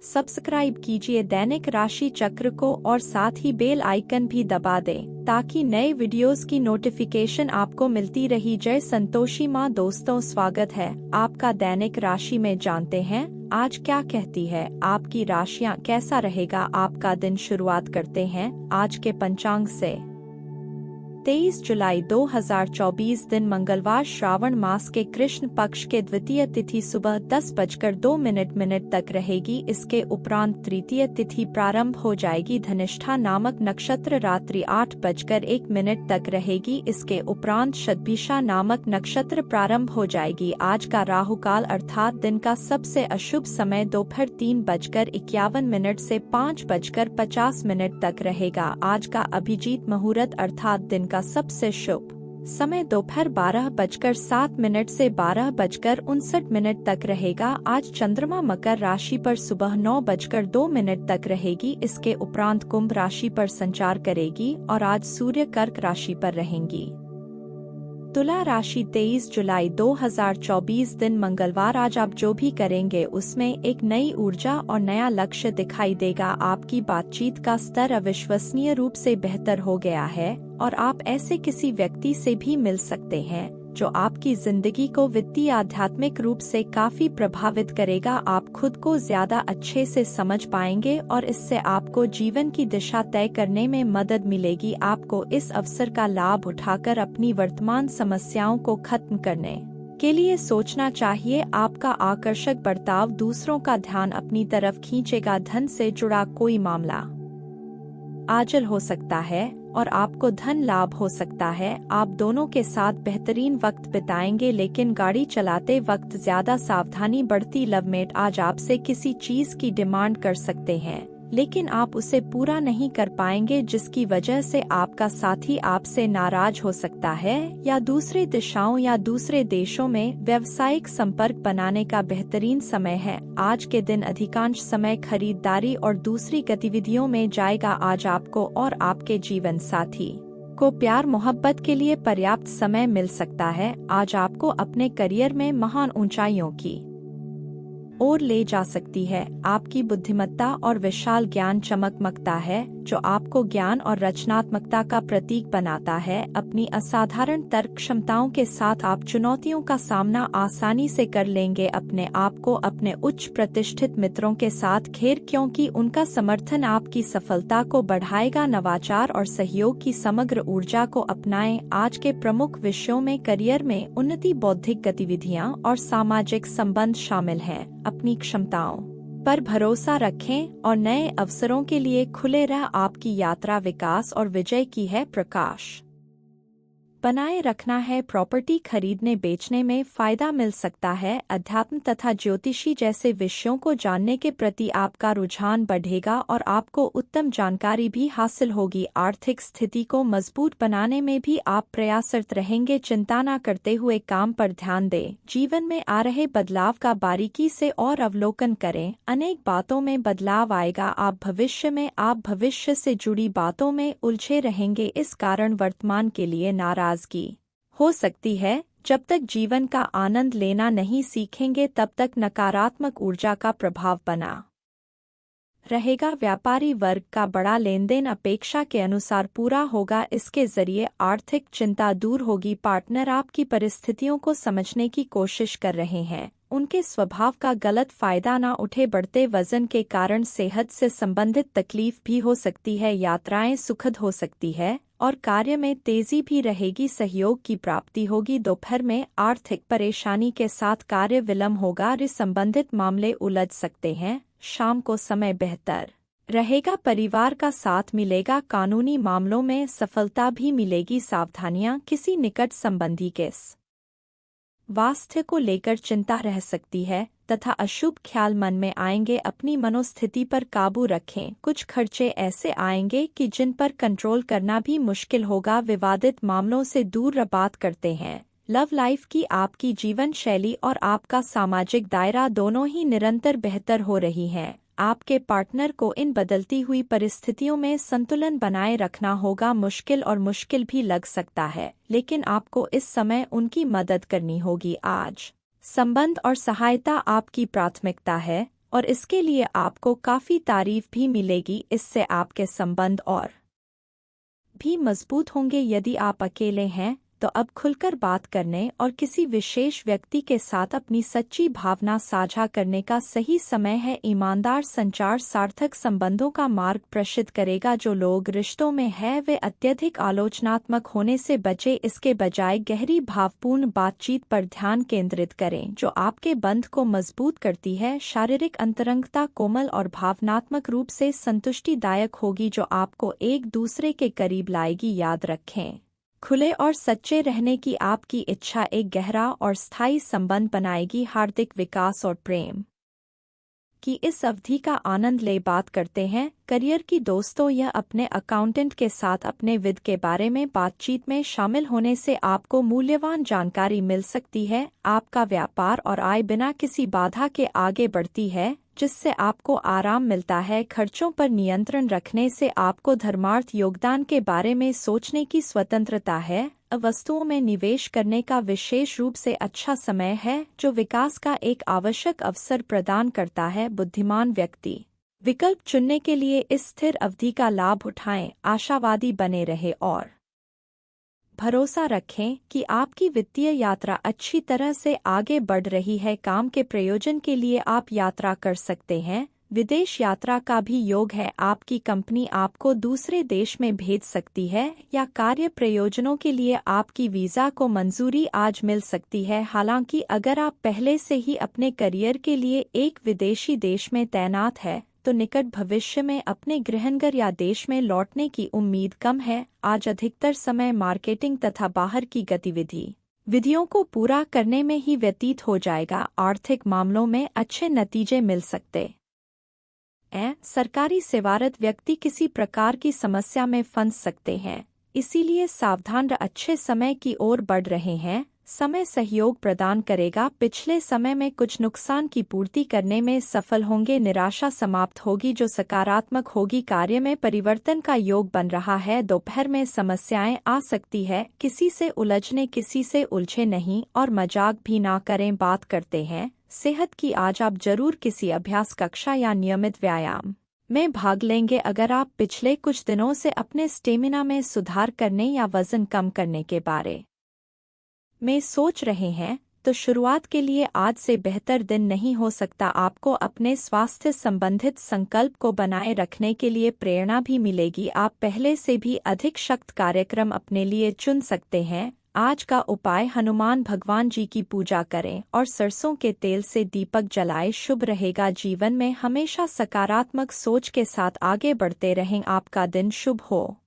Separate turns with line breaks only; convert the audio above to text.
Subscribe कीजिए दैनिक राशि चक्र को और साथ ही बेल आइकन भी दबा दें ताकि नए वीडियोस की नोटिफिकेशन आपको मिलती रही। जय संतोषी माँ। दोस्तों, स्वागत है आपका दैनिक राशि में। जानते हैं आज क्या कहती है आपकी राशियां, कैसा रहेगा आपका दिन। शुरुआत करते हैं आज के पंचांग से। 23 जुलाई 2024 दिन मंगलवार, श्रावण मास के कृष्ण पक्ष के द्वितीय तिथि सुबह 10:02 तक रहेगी। इसके उपरांत तृतीय तिथि प्रारंभ हो जाएगी। धनिष्ठा नामक नक्षत्र रात्रि 8:01 तक रहेगी। इसके उपरांत शतभिषा नामक नक्षत्र प्रारंभ हो जाएगी। आज का राहुकाल अर्थात दिन का सबसे अशुभ समय दोपहर 3:51 से 5:50 तक रहेगा। आज का अभिजीत मुहूर्त अर्थात दिन का सबसे शुभ समय दोपहर 12:07 से 12:59 तक रहेगा। आज चंद्रमा मकर राशि पर सुबह 9:02 तक रहेगी। इसके उपरांत कुंभ राशि पर संचार करेगी और आज सूर्य कर्क राशि पर रहेंगी। तुला राशि 23 जुलाई 2024 दिन मंगलवार। आज आप जो भी करेंगे उसमें एक नई ऊर्जा और नया लक्ष्य दिखाई देगा। आपकी बातचीत का स्तर अविश्वसनीय रूप से बेहतर हो गया है और आप ऐसे किसी व्यक्ति से भी मिल सकते हैं जो आपकी जिंदगी को वित्तीय आध्यात्मिक रूप से काफी प्रभावित करेगा। आप खुद को ज्यादा अच्छे से समझ पाएंगे और इससे आपको जीवन की दिशा तय करने में मदद मिलेगी। आपको इस अवसर का लाभ उठाकर अपनी वर्तमान समस्याओं को खत्म करने के लिए सोचना चाहिए। आपका आकर्षक बर्ताव दूसरों का ध्यान अपनी तरफ खींचेगा। धन से जुड़ा कोई मामला आजल हो सकता है और आपको धन लाभ हो सकता है। आप दोनों के साथ बेहतरीन वक्त बिताएंगे, लेकिन गाड़ी चलाते वक्त ज्यादा सावधानी बरती। लवमेट आज आपसे किसी चीज की डिमांड कर सकते हैं लेकिन आप उसे पूरा नहीं कर पाएंगे, जिसकी वजह से आपका साथी आपसे नाराज हो सकता है या दूसरे दिशाओं या दूसरे देशों में व्यावसायिक संपर्क बनाने का बेहतरीन समय है। आज के दिन अधिकांश समय खरीदारी और दूसरी गतिविधियों में जाएगा। आज आपको और आपके जीवन साथी को प्यार मोहब्बत के लिए पर्याप्त समय मिल सकता है। आज आपको अपने करियर में महान ऊंचाइयों की ओर ले जा सकती है। आपकी बुद्धिमत्ता और विशाल ज्ञान चमकता है जो आपको ज्ञान और रचनात्मकता का प्रतीक बनाता है। अपनी असाधारण तर्क क्षमताओं के साथ आप चुनौतियों का सामना आसानी से कर लेंगे। अपने आप को अपने उच्च प्रतिष्ठित मित्रों के साथ घेर, क्योंकि उनका समर्थन आपकी सफलता को बढ़ाएगा। नवाचार और सहयोग की समग्र ऊर्जा को अपनाएं। आज के प्रमुख विषयों में करियर में उन्नति, बौद्धिक गतिविधियां और सामाजिक संबंध शामिल हैं। अपनी क्षमताओं पर भरोसा रखें और नए अवसरों के लिए खुले रह। आपकी यात्रा विकास और विजय की है। प्रकाश बनाए रखना है। प्रॉपर्टी खरीदने बेचने में फायदा मिल सकता है। अध्यात्म तथा ज्योतिषी जैसे विषयों को जानने के प्रति आपका रुझान बढ़ेगा और आपको उत्तम जानकारी भी हासिल होगी। आर्थिक स्थिति को मजबूत बनाने में भी आप प्रयासरत रहेंगे। चिंता न करते हुए काम पर ध्यान दें। जीवन में आ रहे बदलाव का बारीकी से और अवलोकन करें। अनेक बातों में बदलाव आएगा। आप भविष्य से जुड़ी बातों में उलझे रहेंगे। इस कारण वर्तमान के लिए नाराजगी हो सकती है। जब तक जीवन का आनंद लेना नहीं सीखेंगे तब तक नकारात्मक ऊर्जा का प्रभाव बना रहेगा। व्यापारी वर्ग का बड़ा लेनदेन अपेक्षा के अनुसार पूरा होगा। इसके जरिए आर्थिक चिंता दूर होगी। पार्टनर आपकी परिस्थितियों को समझने की कोशिश कर रहे हैं। उनके स्वभाव का गलत फायदा न उठे। बढ़ते वजन के कारण सेहत से संबंधित तकलीफ भी हो सकती है। यात्राएं सुखद हो सकती है और कार्य में तेजी भी रहेगी। सहयोग की प्राप्ति होगी। दोपहर में आर्थिक परेशानी के साथ कार्य विलंब होगा। संबंधित मामले उलझ सकते हैं। शाम को समय बेहतर रहेगा। परिवार का साथ मिलेगा। कानूनी मामलों में सफलता भी मिलेगी। सावधानियां, किसी निकट संबंधी के स्वास्थ्य को लेकर चिंता रह सकती है तथा अशुभ ख्याल मन में आएंगे। अपनी मनोस्थिति पर काबू रखें। कुछ खर्चे ऐसे आएंगे कि जिन पर कंट्रोल करना भी मुश्किल होगा। विवादित मामलों से दूर बात करते हैं। लव लाइफ की आपकी जीवन शैली और आपका सामाजिक दायरा दोनों ही निरंतर बेहतर हो रही हैं। आपके पार्टनर को इन बदलती हुई परिस्थितियों में संतुलन बनाए रखना होगा। मुश्किल भी लग सकता है, लेकिन आपको इस समय उनकी मदद करनी होगी। आज संबंध और सहायता आपकी प्राथमिकता है और इसके लिए आपको काफ़ी तारीफ भी मिलेगी। इससे आपके संबंध और भी मजबूत होंगे। यदि आप अकेले हैं तो अब खुलकर बात करने और किसी विशेष व्यक्ति के साथ अपनी सच्ची भावना साझा करने का सही समय है। ईमानदार संचार सार्थक संबंधों का मार्ग प्रशस्त करेगा। जो लोग रिश्तों में हैं वे अत्यधिक आलोचनात्मक होने से बचे, इसके बजाय गहरी भावपूर्ण बातचीत पर ध्यान केंद्रित करें जो आपके बंध को मजबूत करती है। शारीरिक अंतरंगता कोमल और भावनात्मक रूप से संतुष्टिदायक होगी जो आपको एक दूसरे के करीब लाएगी। याद रखें, खुले और सच्चे रहने की आपकी इच्छा एक गहरा और स्थायी संबंध बनाएगी। हार्दिक विकास और प्रेम की इस अवधि का आनंद ले। बात करते हैं करियर की। दोस्तों, यह अपने अकाउंटेंट के साथ अपने वित्त के बारे में बातचीत में शामिल होने से आपको मूल्यवान जानकारी मिल सकती है। आपका व्यापार और आय बिना किसी बाधा के आगे बढ़ती है जिससे आपको आराम मिलता है। खर्चों पर नियंत्रण रखने से आपको धर्मार्थ योगदान के बारे में सोचने की स्वतंत्रता है। वस्तुओं में निवेश करने का विशेष रूप से अच्छा समय है जो विकास का एक आवश्यक अवसर प्रदान करता है। बुद्धिमान व्यक्ति विकल्प चुनने के लिए इस स्थिर अवधि का लाभ उठाएं। आशावादी बने रहे और भरोसा रखें कि आपकी वित्तीय यात्रा अच्छी तरह से आगे बढ़ रही है। काम के प्रयोजन के लिए आप यात्रा कर सकते हैं। विदेश यात्रा का भी योग है। आपकी कंपनी आपको दूसरे देश में भेज सकती है या कार्य प्रयोजनों के लिए आपकी वीज़ा को मंजूरी आज मिल सकती है। हालांकि अगर आप पहले से ही अपने करियर के लिए एक विदेशी देश में तैनात है तो निकट भविष्य में अपने गृहनगर या देश में लौटने की उम्मीद कम है। आज अधिकतर समय मार्केटिंग तथा बाहर की विधियों को पूरा करने में ही व्यतीत हो जाएगा। आर्थिक मामलों में अच्छे नतीजे मिल सकते हैं। सरकारी सेवारत व्यक्ति किसी प्रकार की समस्या में फंस सकते हैं, इसीलिए सावधान रह। अच्छे समय की ओर बढ़ रहे हैं। समय सहयोग प्रदान करेगा। पिछले समय में कुछ नुकसान की पूर्ति करने में सफल होंगे। निराशा समाप्त होगी जो सकारात्मक होगी। कार्य में परिवर्तन का योग बन रहा है। दोपहर में समस्याएं आ सकती है। किसी से उलझे नहीं और मजाक भी ना करें। बात करते हैं सेहत की। आज आप जरूर किसी अभ्यास कक्षा या नियमित व्यायाम में भाग लेंगे। अगर आप पिछले कुछ दिनों से अपने स्टेमिना में सुधार करने या वजन कम करने के बारे में सोच रहे हैं तो शुरुआत के लिए आज से बेहतर दिन नहीं हो सकता। आपको अपने स्वास्थ्य संबंधित संकल्प को बनाए रखने के लिए प्रेरणा भी मिलेगी। आप पहले से भी अधिक सख्त कार्यक्रम अपने लिए चुन सकते हैं। आज का उपाय, हनुमान भगवान जी की पूजा करें और सरसों के तेल से दीपक जलाएं। शुभ रहेगा। जीवन में हमेशा सकारात्मक सोच के साथ आगे बढ़ते रहें। आपका दिन शुभ हो।